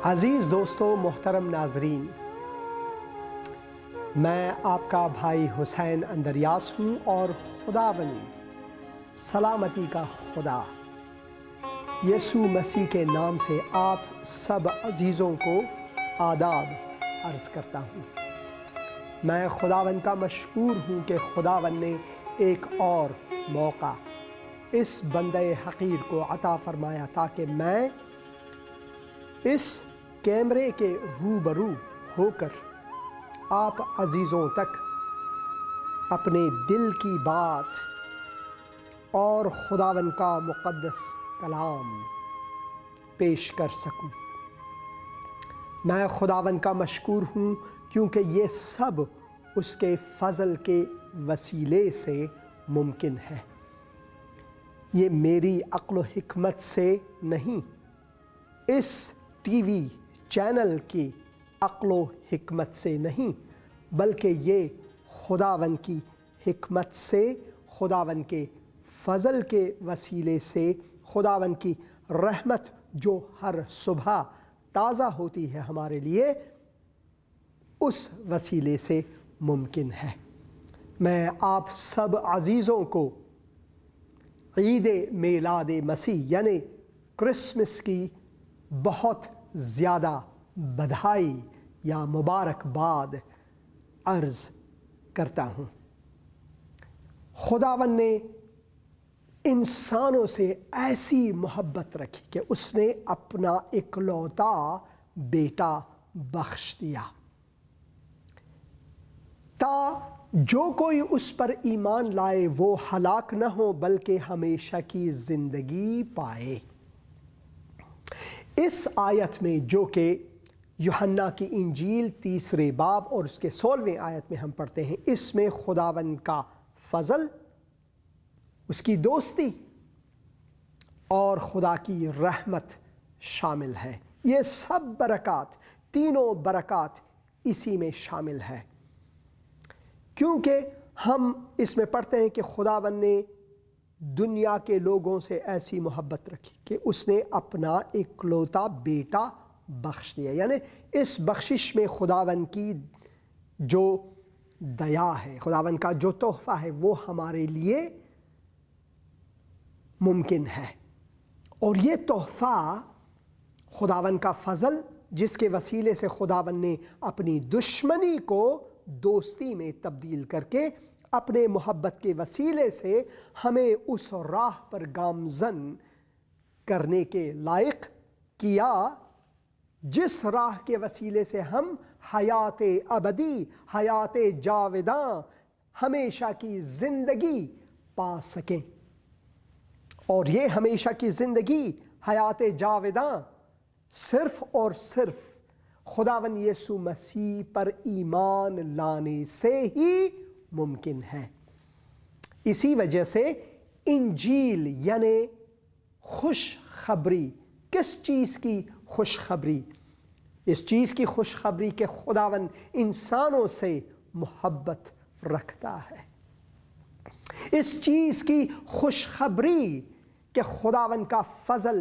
عزیز دوستو، محترم ناظرین، میں آپ کا بھائی حسین اندریاس ہوں اور خداوند سلامتی کا خدا یسوع مسیح کے نام سے آپ سب عزیزوں کو آداب عرض کرتا ہوں۔ میں خداوند کا مشکور ہوں کہ خداوند نے ایک اور موقع اس بندے حقیر کو عطا فرمایا تاکہ میں اس کیمرے کے روبرو ہو کر آپ عزیزوں تک اپنے دل کی بات اور خداوند کا مقدس کلام پیش کر سکوں۔ میں خداوند کا مشکور ہوں کیونکہ یہ سب اس کے فضل کے وسیلے سے ممکن ہے۔ یہ میری عقل و حکمت سے نہیں، اس ٹی وی چینل کی عقل و حکمت سے نہیں، بلکہ یہ خداوند کی حکمت سے، خداوند کے فضل کے وسیلے سے، خداوند کی رحمت جو ہر صبح تازہ ہوتی ہے ہمارے لیے، اس وسیلے سے ممکن ہے۔ میں آپ سب عزیزوں کو عید میلاد مسیح یعنی کرسمس کی بہت زیادہ بدھائی یا مبارکباد عرض کرتا ہوں۔ خداوند نے انسانوں سے ایسی محبت رکھی کہ اس نے اپنا اکلوتا بیٹا بخش دیا تا جو کوئی اس پر ایمان لائے وہ ہلاک نہ ہو بلکہ ہمیشہ کی زندگی پائے۔ اس آیت میں جو کہ یوحنا کی انجیل 3 باب اور اس کے 16ویں آیت میں ہم پڑھتے ہیں، اس میں خداوند کا فضل، اس کی دوستی اور خدا کی رحمت شامل ہے۔ یہ سب برکات، تینوں برکات اسی میں شامل ہے، کیونکہ ہم اس میں پڑھتے ہیں کہ خداوند نے دنیا کے لوگوں سے ایسی محبت رکھی کہ اس نے اپنا اکلوتا بیٹا بخش دیا۔ یعنی اس بخشش میں خداوند کی جو دیا ہے، خداوند کا جو تحفہ ہے، وہ ہمارے لیے ممکن ہے۔ اور یہ تحفہ خداوند کا فضل، جس کے وسیلے سے خداوند نے اپنی دشمنی کو دوستی میں تبدیل کر کے اپنے محبت کے وسیلے سے ہمیں اس راہ پر گامزن کرنے کے لائق کیا جس راہ کے وسیلے سے ہم حیات ابدی، حیات جاوداں، ہمیشہ کی زندگی پا سکیں۔ اور یہ ہمیشہ کی زندگی، حیات جاوداں، صرف اور صرف خداوند یسوع مسیح پر ایمان لانے سے ہی ممکن ہے۔ اسی وجہ سے انجیل یعنی خوشخبری، کس چیز کی خوشخبری؟ اس چیز کی خوشخبری کہ خداوند انسانوں سے محبت رکھتا ہے۔ اس چیز کی خوشخبری کہ خداوند کا فضل،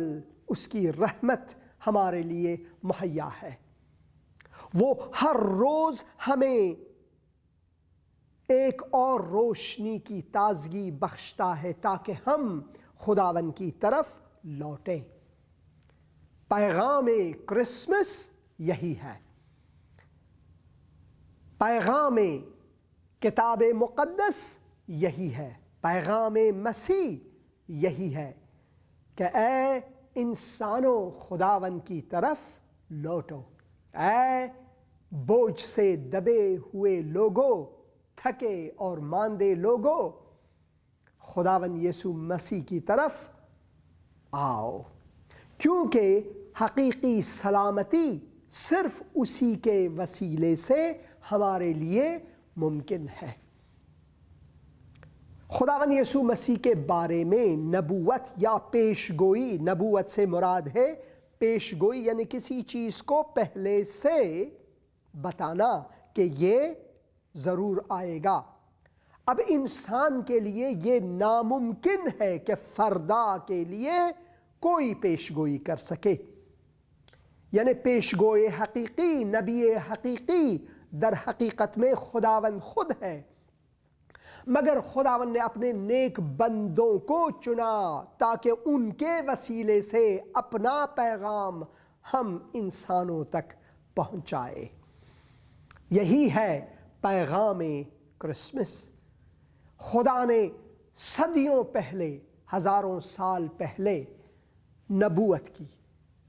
اس کی رحمت ہمارے لیے مہیا ہے۔ وہ ہر روز ہمیں ایک اور روشنی کی تازگی بخشتا ہے تاکہ ہم خداوند کی طرف لوٹیں۔ پیغام کرسمس یہی ہے، پیغام کتاب مقدس یہی ہے، پیغام مسیح یہی ہے کہ اے انسانوں خداوند کی طرف لوٹو۔ اے بوجھ سے دبے ہوئے لوگوں، تھکے اور ماندے لوگوں، خداوند یسوع مسیح کی طرف آؤ، کیونکہ حقیقی سلامتی صرف اسی کے وسیلے سے ہمارے لیے ممکن ہے۔ خداوند یسوع مسیح کے بارے میں نبوت یا پیش گوئی، نبوت سے مراد ہے پیش گوئی یعنی کسی چیز کو پہلے سے بتانا کہ یہ ضرور آئے گا۔ اب انسان کے لیے یہ ناممکن ہے کہ فردا کے لیے کوئی پیش گوئی کر سکے۔ یعنی پیشگوئے حقیقی، نبی حقیقی در حقیقت میں خداوند خود ہے، مگر خداوند نے اپنے نیک بندوں کو چنا تاکہ ان کے وسیلے سے اپنا پیغام ہم انسانوں تک پہنچائے۔ یہی ہے پیغام کرسمس۔ خدا نے صدیوں پہلے، ہزاروں سال پہلے نبوت کی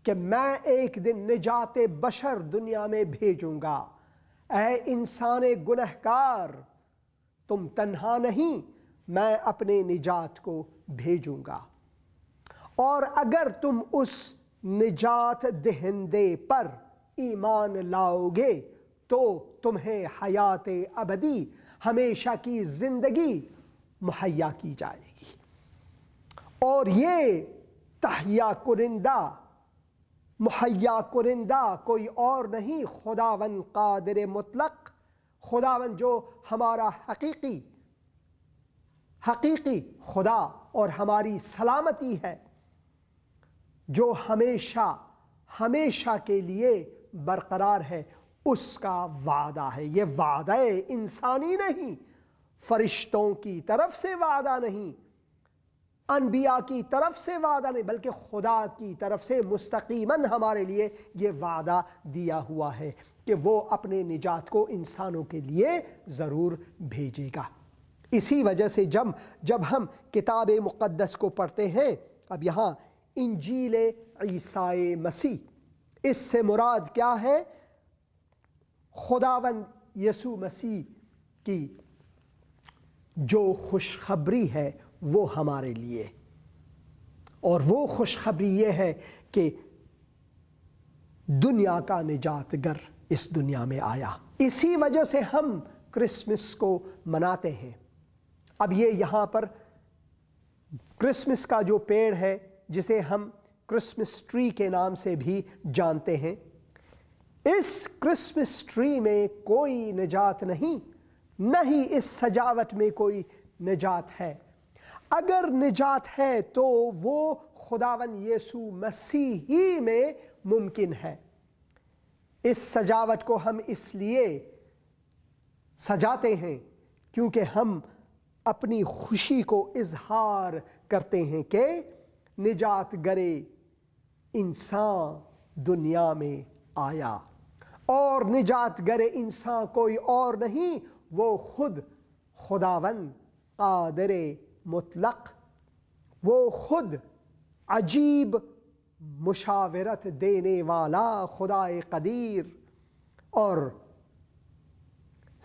کہ میں ایک دن نجات بشر دنیا میں بھیجوں گا۔ اے انسان گنہگار، تم تنہا نہیں، میں اپنے نجات کو بھیجوں گا، اور اگر تم اس نجات دہندے پر ایمان لاؤ گے تو تمہیں حیات ابدی، ہمیشہ کی زندگی مہیا کی جائے گی۔ اور یہ تہیا کنندہ، مہیا کنندہ کوئی اور نہیں، خداوند قادر مطلق، خداوند جو ہمارا حقیقی خدا اور ہماری سلامتی ہے، جو ہمیشہ کے لیے برقرار ہے، اس کا وعدہ ہے۔ یہ وعدہ انسانی نہیں، فرشتوں کی طرف سے وعدہ نہیں، انبیاء کی طرف سے وعدہ نہیں، بلکہ خدا کی طرف سے مستقیماً ہمارے لیے یہ وعدہ دیا ہوا ہے کہ وہ اپنے نجات کو انسانوں کے لیے ضرور بھیجے گا۔ اسی وجہ سے جب ہم کتاب مقدس کو پڑھتے ہیں، اب یہاں انجیل عیسی مسیح، اس سے مراد کیا ہے؟ خداوند یسوع مسیح کی جو خوشخبری ہے وہ ہمارے لیے، اور وہ خوشخبری یہ ہے کہ دنیا کا نجات گر اس دنیا میں آیا۔ اسی وجہ سے ہم کرسمس کو مناتے ہیں۔ اب یہ یہاں پر کرسمس کا جو پیڑ ہے، جسے ہم کرسمس ٹری کے نام سے بھی جانتے ہیں، اس کرسمس ٹری میں کوئی نجات نہیں، نہ ہی اس سجاوٹ میں کوئی نجات ہے۔ اگر نجات ہے تو وہ خداوند یسوع مسیح ہی میں ممکن ہے۔ اس سجاوٹ کو ہم اس لیے سجاتے ہیں کیونکہ ہم اپنی خوشی کو اظہار کرتے ہیں کہ نجات گرے انسان دنیا میں آیا، اور نجات گرے انسان کوئی اور نہیں، وہ خود خداوند قادر مطلق، وہ خود عجیب مشاورت دینے والا خدائے قدیر اور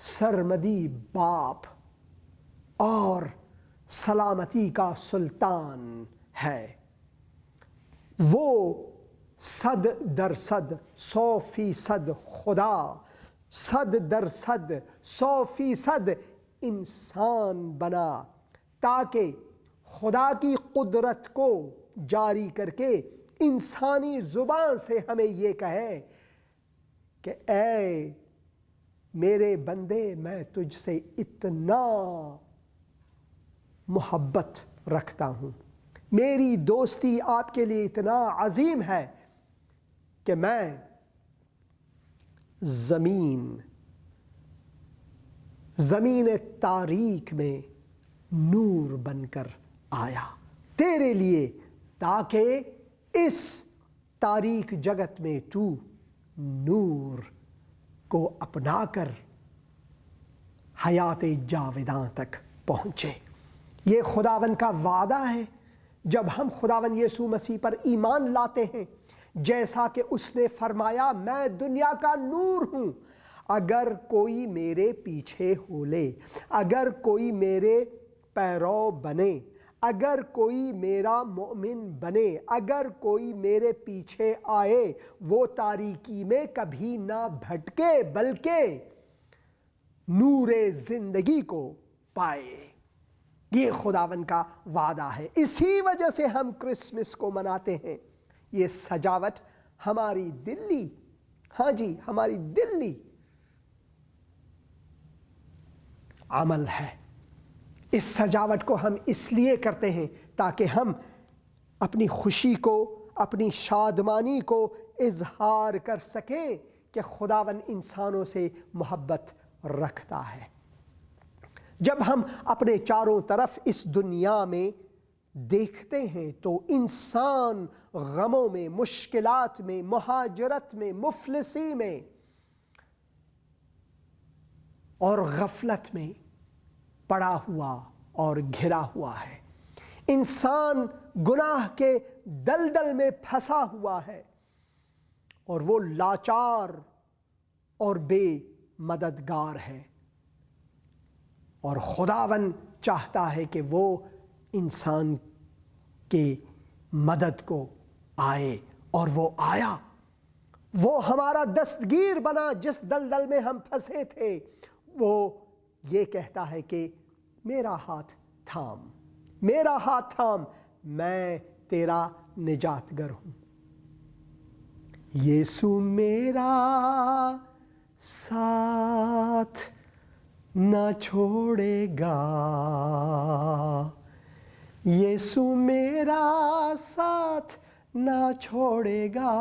سرمدی باپ اور سلامتی کا سلطان ہے۔ وہ 100% 100% خدا، 100% 100% انسان بنا تاکہ خدا کی قدرت کو جاری کر کے انسانی زبان سے ہمیں یہ کہے کہ اے میرے بندے، میں تجھ سے اتنا محبت رکھتا ہوں، میری دوستی آپ کے لیے اتنا عظیم ہے کہ میں زمین تاریک میں نور بن کر آیا تیرے لیے، تاکہ اس تاریک جگت میں تو نور کو اپنا کر حیات جاوداں تک پہنچے۔ یہ خداوند کا وعدہ ہے۔ جب ہم خداوند یسوع مسیح پر ایمان لاتے ہیں، جیسا کہ اس نے فرمایا، میں دنیا کا نور ہوں، اگر کوئی میرے پیچھے ہو لے، اگر کوئی میرے پیرو بنے، اگر کوئی میرا مومن بنے، اگر کوئی میرے پیچھے آئے، وہ تاریکی میں کبھی نہ بھٹکے بلکہ نور زندگی کو پائے۔ یہ خداوند کا وعدہ ہے۔ اسی وجہ سے ہم کرسمس کو مناتے ہیں۔ یہ سجاوٹ ہماری دلی، ہاں جی، ہماری دلی عمل ہے۔ اس سجاوٹ کو ہم اس لیے کرتے ہیں تاکہ ہم اپنی خوشی کو، اپنی شادمانی کو اظہار کر سکیں کہ خداوند انسانوں سے محبت رکھتا ہے۔ جب ہم اپنے چاروں طرف اس دنیا میں دیکھتے ہیں تو انسان غموں میں، مشکلات میں، مہاجرت میں، مفلسی میں اور غفلت میں پڑا ہوا اور گھرا ہوا ہے۔ انسان گناہ کے دلدل میں پھنسا ہوا ہے اور وہ لاچار اور بے مددگار ہے، اور خداوند چاہتا ہے کہ وہ انسان کے مدد کو آئے، اور وہ آیا۔ وہ ہمارا دستگیر بنا جس دلدل میں ہم پھنسے تھے۔ وہ یہ کہتا ہے کہ میرا ہاتھ تھام، میرا ہاتھ تھام، میں تیرا نجات گر ہوں۔ یسوع میرا ساتھ نہ چھوڑے گا، یسوع میرا ساتھ نہ چھوڑے گا،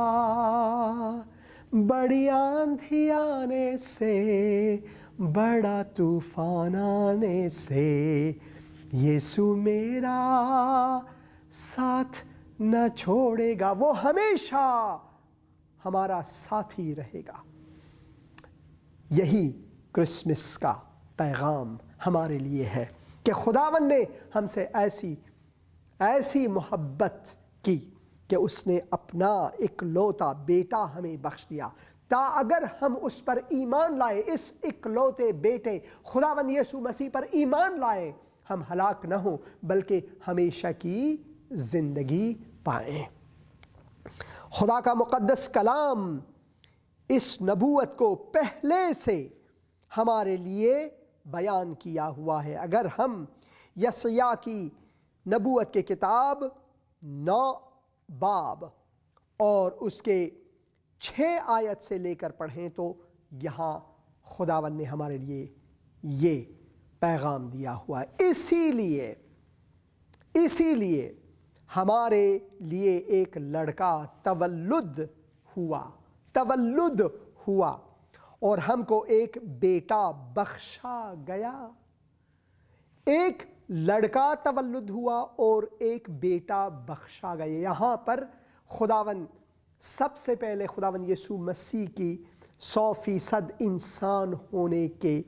بڑی آندھی آنے سے، بڑا طوفان آنے سے، یسوع میرا ساتھ نہ چھوڑے گا۔ وہ ہمیشہ ہمارا ساتھی رہے گا۔ یہی کرسمس کا پیغام ہمارے لیے ہے کہ خداوند نے ہم سے ایسی محبت کی کہ اس نے اپنا اکلوتا بیٹا ہمیں بخش دیا، تا اگر ہم اس پر ایمان لائیں، اس اکلوتے بیٹے خداوند یسوع مسیح پر ایمان لائیں، ہم ہلاک نہ ہوں بلکہ ہمیشہ کی زندگی پائیں۔ خدا کا مقدس کلام اس نبوت کو پہلے سے ہمارے لیے بیان کیا ہوا ہے۔ اگر ہم یسیہ کی نبوت کے کتاب 9 باب اور اس کے 6 آیت سے لے کر پڑھیں تو یہاں خداوند نے ہمارے لیے یہ پیغام دیا ہوا ہے۔ اسی لیے ہمارے لیے ایک لڑکا تولد ہوا اور ہم کو ایک بیٹا بخشا گیا۔ ایک لڑکا تولد ہوا اور ایک بیٹا بخشا گیا۔ یہاں پر خداوند سب سے پہلے خداوند یسوع مسیح کی 100% انسان ہونے کے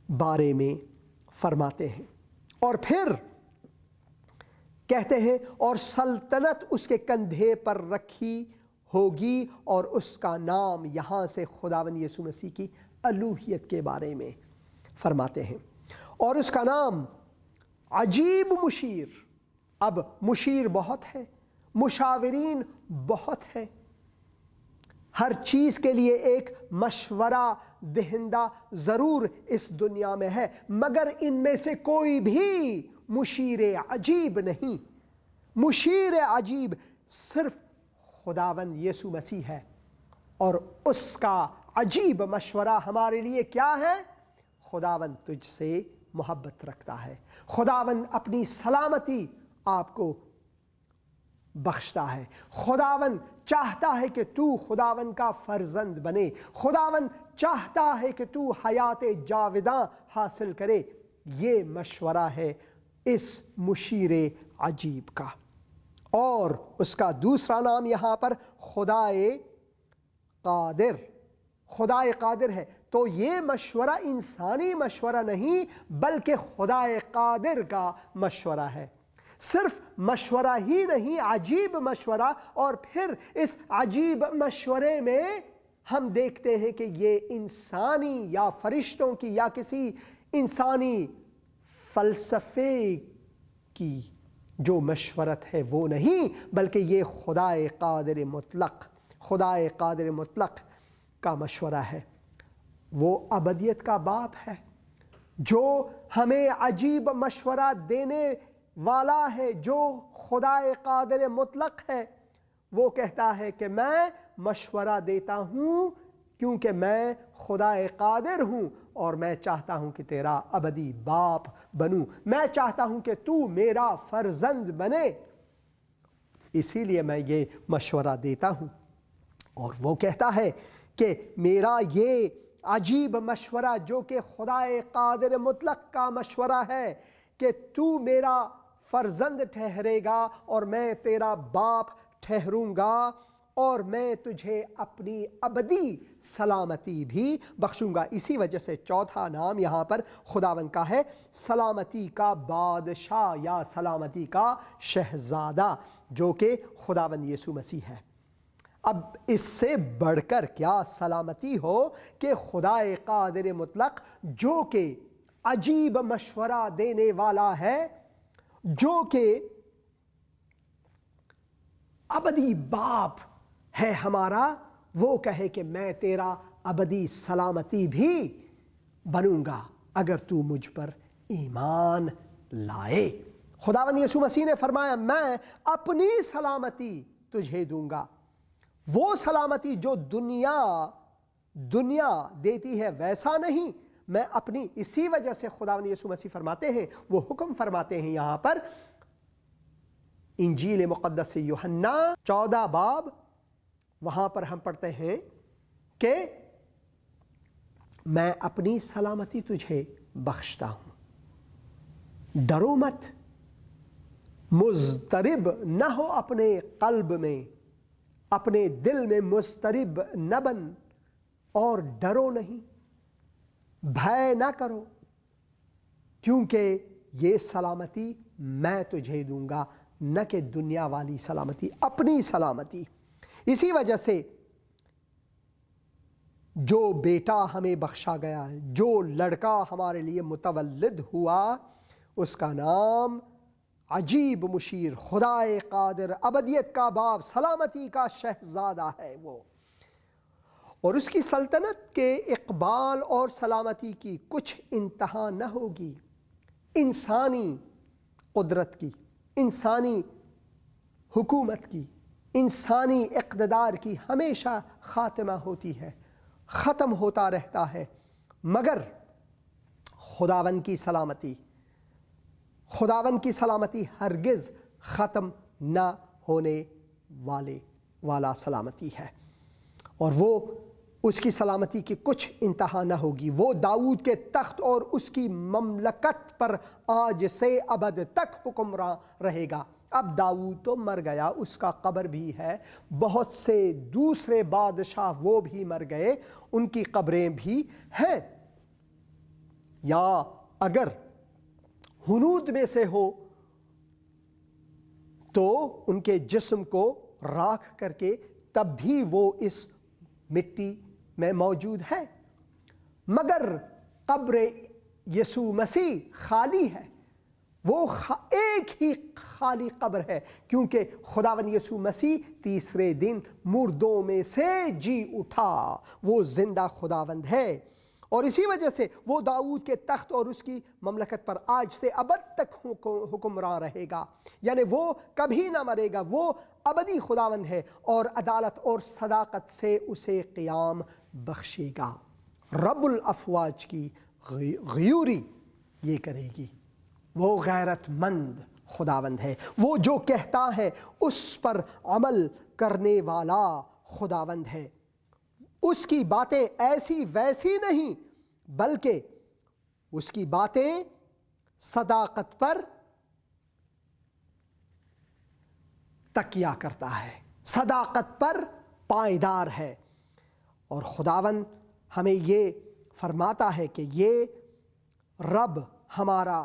بارے میں فرماتے ہیں، اور پھر کہتے ہیں اور سلطنت اس کے کندھے پر رکھی ہوگی، اور اس کا نام، یہاں سے خداوند یسوع مسیح کی الوہیت کے بارے میں فرماتے ہیں، اور اس کا نام عجیب مشیر۔ اب مشیر بہت ہے، مشاورین بہت ہے، ہر چیز کے لیے ایک مشورہ دہندہ ضرور اس دنیا میں ہے، مگر ان میں سے کوئی بھی مشیر عجیب نہیں۔ مشیر عجیب صرف خداوند یسوع مسیح ہے، اور اس کا عجیب مشورہ ہمارے لیے کیا ہے؟ خداوند تجھ سے محبت رکھتا ہے، خداوند اپنی سلامتی آپ کو بخشتا ہے، خداوند چاہتا ہے کہ تو خداوند کا فرزند بنے، خداوند چاہتا ہے کہ تو حیات جاوداں حاصل کرے۔ یہ مشورہ ہے اس مشیر عجیب کا، اور اس کا دوسرا نام یہاں پر خدائے قادر ہے۔ تو یہ مشورہ انسانی مشورہ نہیں بلکہ خدائے قادر کا مشورہ ہے۔ صرف مشورہ ہی نہیں، عجیب مشورہ، اور پھر اس عجیب مشورے میں ہم دیکھتے ہیں کہ یہ انسانی یا فرشتوں کی یا کسی انسانی فلسفے کی جو مشورت ہے وہ نہیں، بلکہ یہ خدائے قادر مطلق کا مشورہ ہے۔ وہ ابدیت کا باپ ہے جو ہمیں عجیب مشورہ دینے والا ہے، جو خدائے قادر مطلق ہے۔ وہ کہتا ہے کہ میں مشورہ دیتا ہوں کیونکہ میں خدائے قادر ہوں، اور میں چاہتا ہوں کہ تیرا ابدی باپ بنوں، میں چاہتا ہوں کہ تو میرا فرزند بنے۔ اسی لیے میں یہ مشورہ دیتا ہوں۔ اور وہ کہتا ہے کہ میرا یہ عجیب مشورہ جو کہ خدا قادر مطلق کا مشورہ ہے کہ تو میرا فرزند ٹھہرے گا اور میں تیرا باپ ٹھہروں گا اور میں تجھے اپنی ابدی سلامتی بھی بخشوں گا۔ اسی وجہ سے چوتھا نام یہاں پر خداوند کا ہے سلامتی کا بادشاہ یا سلامتی کا شہزادہ، جو کہ خداوند یسوع مسیح ہے۔ اب اس سے بڑھ کر کیا سلامتی ہو کہ خدا قادر مطلق جو کہ عجیب مشورہ دینے والا ہے، جو کہ ابدی باپ ہے ہمارا، وہ کہے کہ میں تیرا ابدی سلامتی بھی بنوں گا اگر تو مجھ پر ایمان لائے۔ خداوند یسوع مسیح نے فرمایا میں اپنی سلامتی تجھے دوں گا، وہ سلامتی جو دنیا دیتی ہے ویسا نہیں، میں اپنی۔ اسی وجہ سے خداوند یسوع مسیح فرماتے ہیں، وہ حکم فرماتے ہیں یہاں پر انجیل مقدس یوحنا 14 باب، وہاں پر ہم پڑھتے ہیں کہ میں اپنی سلامتی تجھے بخشتا ہوں، ڈرو مت، مضطرب نہ ہو اپنے قلب میں، اپنے دل میں مضطرب نہ بن اور ڈرو نہیں، بھے نہ کرو، کیونکہ یہ سلامتی میں تجھے دوں گا، نہ کہ دنیا والی سلامتی، اپنی سلامتی۔ اسی وجہ سے جو بیٹا ہمیں بخشا گیا، جو لڑکا ہمارے لیے متولد ہوا، اس کا نام عجیب مشیر، خدا قادر، ابدیت کا باپ، سلامتی کا شہزادہ ہے وہ، اور اس کی سلطنت کے اقبال اور سلامتی کی کچھ انتہا نہ ہوگی۔ انسانی قدرت کی، انسانی حکومت کی، انسانی اقتدار کی ہمیشہ خاتمہ ہوتی ہے، ختم ہوتا رہتا ہے، مگر خداوند کی سلامتی ہرگز ختم نہ ہونے والا سلامتی ہے، اور وہ اس کی سلامتی کی کچھ انتہا نہ ہوگی۔ وہ داؤد کے تخت اور اس کی مملکت پر آج سے ابد تک حکمراں رہے گا۔ اب داؤد تو مر گیا، اس کا قبر بھی ہے، بہت سے دوسرے بادشاہ وہ بھی مر گئے، ان کی قبریں بھی ہیں، یا اگر ہنود میں سے ہو تو ان کے جسم کو راکھ کر کے تب بھی وہ اس مٹی میں موجود ہے، مگر قبر یسوع مسیح خالی ہے، وہ ایک ہی خالی قبر ہے، کیونکہ خداوند یسوع مسیح تیسرے دن مردوں میں سے جی اٹھا، وہ زندہ خداوند ہے، اور اسی وجہ سے وہ داؤد کے تخت اور اس کی مملکت پر آج سے ابد تک حکمراں رہے گا، یعنی وہ کبھی نہ مرے گا، وہ ابدی خداوند ہے، اور عدالت اور صداقت سے اسے قیام بخشے گا۔ رب الافواج کی غیوری یہ کرے گی، وہ غیرت مند خداوند ہے، وہ جو کہتا ہے اس پر عمل کرنے والا خداوند ہے، اس کی باتیں ایسی ویسی نہیں، بلکہ اس کی باتیں صداقت پر تکیہ کرتا ہے، صداقت پر پائیدار ہے، اور خداوند ہمیں یہ فرماتا ہے کہ یہ رب ہمارا،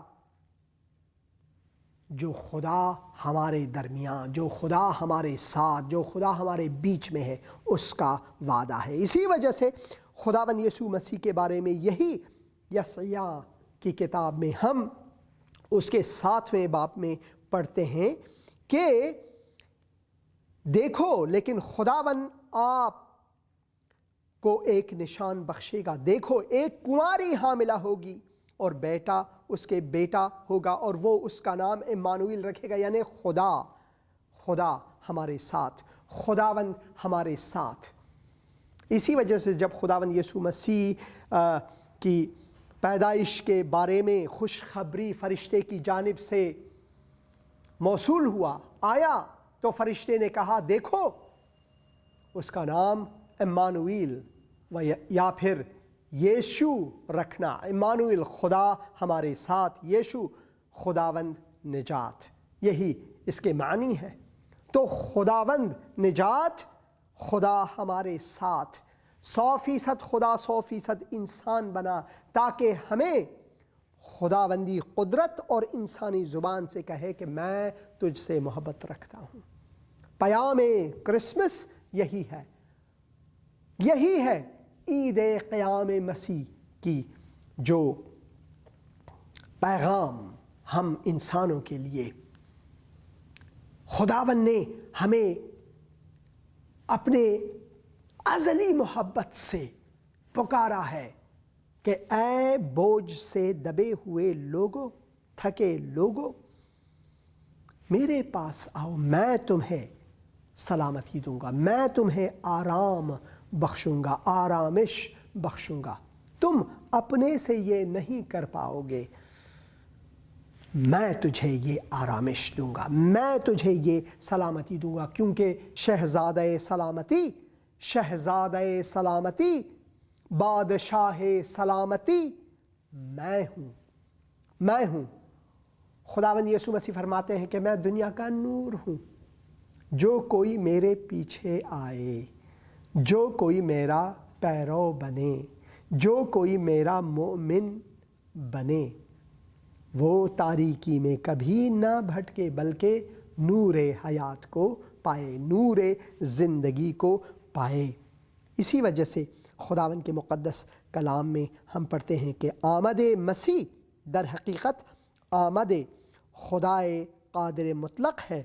جو خدا ہمارے درمیان، جو خدا ہمارے ساتھ، جو خدا ہمارے بیچ میں ہے، اس کا وعدہ ہے۔ اسی وجہ سے خداوند یسوع مسیح کے بارے میں یہی یسعیاہ کی کتاب میں ہم اس کے 7ویں باب میں پڑھتے ہیں کہ دیکھو لیکن خداوند آپ کو ایک نشان بخشے گا، دیکھو ایک کنواری حاملہ ہوگی اور بیٹا اس کے بیٹا ہوگا، اور وہ اس کا نام امانویل رکھے گا، یعنی خدا ہمارے ساتھ، خداوند ہمارے ساتھ۔ اسی وجہ سے جب خداوند یسوع مسیح کی پیدائش کے بارے میں خوشخبری فرشتے کی جانب سے موصول ہوا، آیا تو فرشتے نے کہا دیکھو اس کا نام امانویل یا پھر یشوع رکھنا۔ امانویل خدا ہمارے ساتھ، یشوع خداوند نجات، یہی اس کے معنی ہے۔ تو خداوند نجات، خدا ہمارے ساتھ، 100% خدا 100% انسان بنا تاکہ ہمیں خداوندی قدرت اور انسانی زبان سے کہے کہ میں تجھ سے محبت رکھتا ہوں۔ پیام کرسمس یہی ہے، یہی ہے عید قیام مسیح کی جو پیغام ہم انسانوں کے لیے خداوند نے ہمیں اپنے ازلی محبت سے پکارا ہے کہ اے بوجھ سے دبے ہوئے لوگوں، تھکے لوگوں، میرے پاس آؤ، میں تمہیں سلامتی دوں گا، میں تمہیں آرام بخشوں گا، آرامش بخشوں گا۔ تم اپنے سے یہ نہیں کر پاؤ گے، میں تجھے یہ آرامش دوں گا، میں تجھے یہ سلامتی دوں گا، کیونکہ شہزادہ سلامتی، شہزادہ سلامتی، بادشاہ سلامتی میں ہوں، میں ہوں۔ خداوند یسوع مسیح فرماتے ہیں کہ میں دنیا کا نور ہوں، جو کوئی میرے پیچھے آئے، جو کوئی میرا پیرو بنے، جو کوئی میرا مومن بنے، وہ تاریکی میں کبھی نہ بھٹکے بلکہ نور حیات کو پائے، نور زندگی کو پائے۔ اسی وجہ سے خداوند کے مقدس کلام میں ہم پڑھتے ہیں کہ آمد مسیح در حقیقت آمد خدائے قادر مطلق ہے،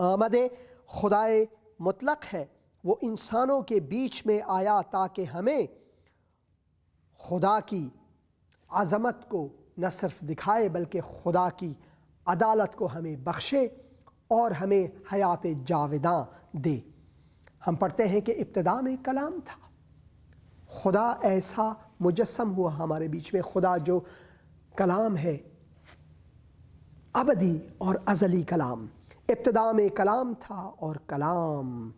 آمد خدائے مطلق ہے۔ وہ انسانوں کے بیچ میں آیا تاکہ ہمیں خدا کی عظمت کو نہ صرف دکھائے بلکہ خدا کی عدالت کو ہمیں بخشے اور ہمیں حیات جاوداں دے۔ ہم پڑھتے ہیں کہ ابتدا میں کلام تھا، خدا ایسا مجسم ہوا ہمارے بیچ میں۔ خدا جو کلام ہے، ابدی اور ازلی کلام، ابتدا میں کلام تھا اور کلام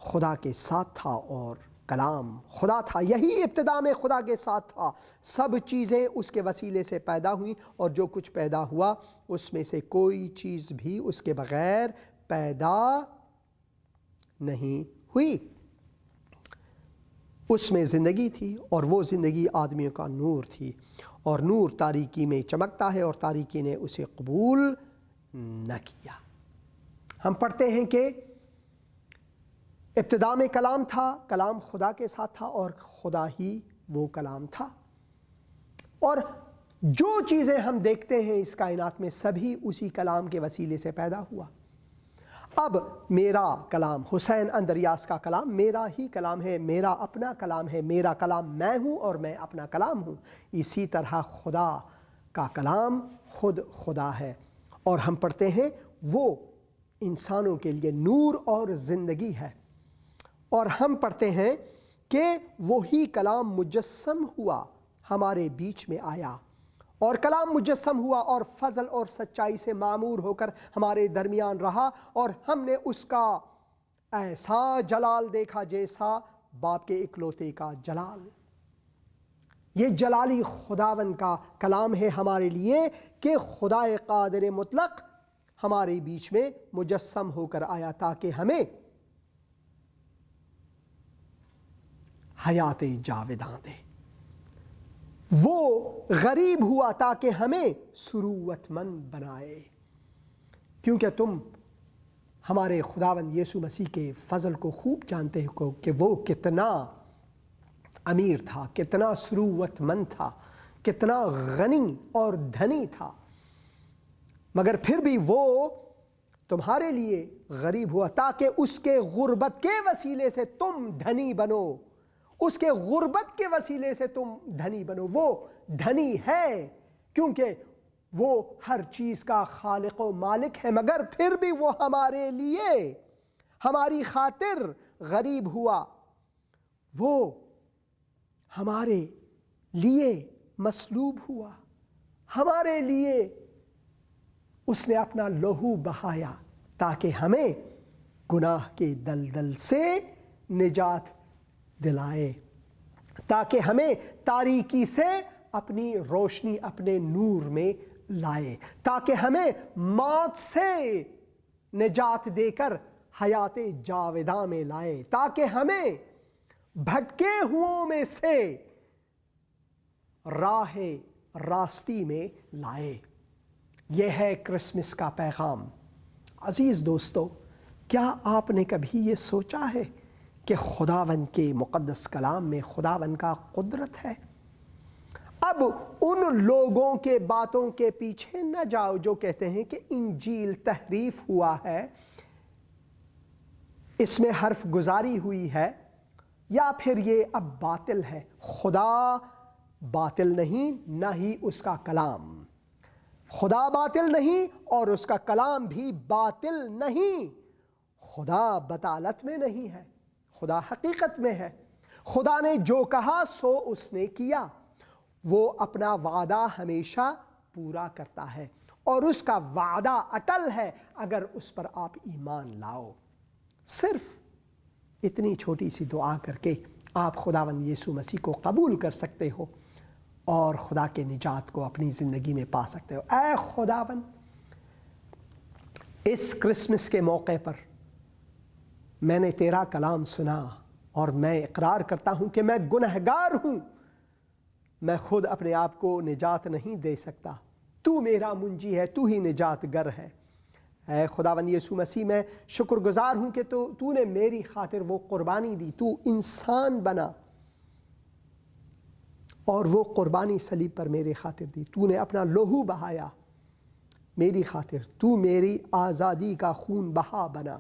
خدا کے ساتھ تھا اور کلام خدا تھا۔ یہی ابتدا میں خدا کے ساتھ تھا، سب چیزیں اس کے وسیلے سے پیدا ہوئیں اور جو کچھ پیدا ہوا اس میں سے کوئی چیز بھی اس کے بغیر پیدا نہیں ہوئی۔ اس میں زندگی تھی اور وہ زندگی آدمیوں کا نور تھی، اور نور تاریکی میں چمکتا ہے اور تاریکی نے اسے قبول نہ کیا۔ ہم پڑھتے ہیں کہ ابتدا میں کلام تھا، کلام خدا کے ساتھ تھا اور خدا ہی وہ کلام تھا، اور جو چیزیں ہم دیکھتے ہیں اس کائنات میں سبھی اسی کلام کے وسیلے سے پیدا ہوا۔ اب میرا کلام، حسین اندریاس کا کلام میرا ہی کلام ہے، میرا اپنا کلام ہے، میرا کلام میں ہوں اور میں اپنا کلام ہوں۔ اسی طرح خدا کا کلام خود خدا ہے، اور ہم پڑھتے ہیں وہ انسانوں کے لیے نور اور زندگی ہے۔ اور ہم پڑھتے ہیں کہ وہی کلام مجسم ہوا، ہمارے بیچ میں آیا، اور کلام مجسم ہوا اور فضل اور سچائی سے معمور ہو کر ہمارے درمیان رہا، اور ہم نے اس کا ایسا جلال دیکھا جیسا باپ کے اکلوتے کا جلال۔ یہ جلالی خداوند کا کلام ہے ہمارے لیے کہ خدائے قادر مطلق ہمارے بیچ میں مجسم ہو کر آیا تاکہ ہمیں حیات جاوداں دے۔ وہ غریب ہوا تاکہ ہمیں سروت مند بنائے، کیونکہ تم ہمارے خداوند یسوع مسیح کے فضل کو خوب جانتے ہو کہ وہ کتنا امیر تھا، کتنا سروت مند تھا، کتنا غنی اور دھنی تھا، مگر پھر بھی وہ تمہارے لیے غریب ہوا تاکہ اس کے غربت کے وسیلے سے تم دھنی بنو، اس کے غربت کے وسیلے سے تم دھنی بنو۔ وہ دھنی ہے کیونکہ وہ ہر چیز کا خالق و مالک ہے، مگر پھر بھی وہ ہمارے لیے، ہماری خاطر غریب ہوا، وہ ہمارے لیے مصلوب ہوا، ہمارے لیے اس نے اپنا لہو بہایا تاکہ ہمیں گناہ کے دلدل سے نجات دلائے، تاکہ ہمیں تاریکی سے اپنی روشنی اپنے نور میں لائے، تاکہ ہمیں موت سے نجات دے کر حیات جاوداں میں لائے، تاکہ ہمیں بھٹکے ہوں میں سے راہ راستی میں لائے۔ یہ ہے کرسمس کا پیغام۔ عزیز دوستو، کیا آپ نے کبھی یہ سوچا ہے کہ خداوند کے مقدس کلام میں خداوند کا قدرت ہے؟ اب ان لوگوں کے باتوں کے پیچھے نہ جاؤ جو کہتے ہیں کہ انجیل تحریف ہوا ہے، اس میں حرف گزاری ہوئی ہے، یا پھر یہ اب باطل ہے۔ خدا باطل نہیں، نہ ہی اس کا کلام۔ خدا باطل نہیں اور اس کا کلام بھی باطل نہیں۔ خدا بطالت میں نہیں ہے، خدا حقیقت میں ہے۔ خدا نے جو کہا سو اس نے کیا۔ وہ اپنا وعدہ ہمیشہ پورا کرتا ہے، اور اس کا وعدہ اٹل ہے اگر اس پر آپ ایمان لاؤ۔ صرف اتنی چھوٹی سی دعا کر کے آپ خداوند یسوع مسیح کو قبول کر سکتے ہو اور خدا کے نجات کو اپنی زندگی میں پا سکتے ہو۔ اے خداوند، اس کرسمس کے موقع پر میں نے تیرا کلام سنا اور میں اقرار کرتا ہوں کہ میں گنہگار ہوں، میں خود اپنے آپ کو نجات نہیں دے سکتا، تو میرا منجی ہے، تو ہی نجات گر ہے۔ اے خداوند یسوع مسیح، میں شکر گزار ہوں کہ تو نے میری خاطر وہ قربانی دی، تو انسان بنا اور وہ قربانی صلیب پر میرے خاطر دی، تو نے اپنا لہو بہایا میری خاطر، تو میری آزادی کا خون بہا بنا،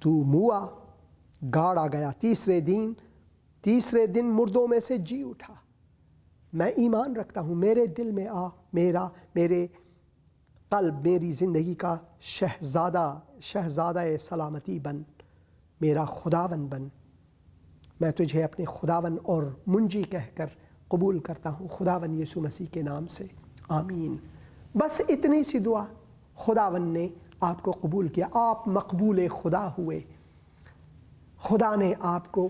تو موا گاڑا گیا، تیسرے دن مردوں میں سے جی اٹھا۔ میں ایمان رکھتا ہوں، میرے دل میں آ، میرے قلب، میری زندگی کا شہزادہ سلامتی بن، میرا خداوند بن۔ میں تجھے اپنے خداوند اور منجی کہہ کر قبول کرتا ہوں خداوند یسوع مسیح کے نام سے، آمین۔ بس اتنی سی دعا، خداوند نے آپ کو قبول کیا، آپ مقبول خدا ہوئے، خدا نے آپ کو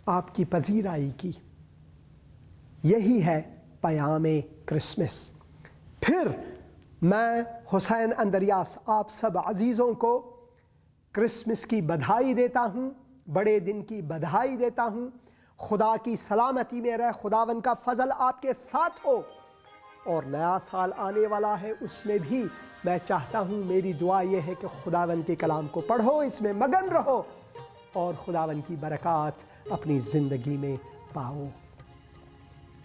آپ کی پذیرائی کی۔ یہی ہے پیام کرسمس۔ پھر میں حسین اندریاس آپ سب عزیزوں کو کرسمس کی بدھائی دیتا ہوں، بڑے دن کی بدھائی دیتا ہوں۔ خدا کی سلامتی میں رہے، خداوند کا فضل آپ کے ساتھ ہو، اور نیا سال آنے والا ہے، اس میں بھی میں چاہتا ہوں، میری دعا یہ ہے کہ خداوند کے کلام کو پڑھو، اس میں مگن رہو اور خداوند کی برکات اپنی زندگی میں پاؤ۔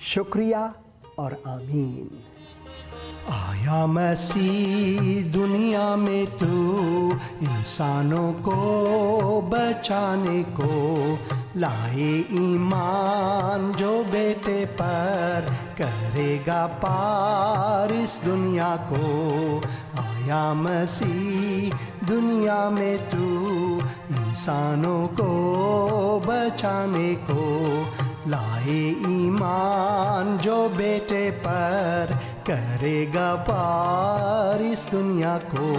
شکریہ اور آمین۔ آیا مسیح دنیا میں تو انسانوں کو بچانے کو، لائے ایمان جو بیٹے پر کرے گا پار اس دنیا کو۔ آیا مسیح دنیا میں تو انسانوں کو بچانے کو، لائے ایمان جو بیٹے پر کرے گا پار اس دنیا کو۔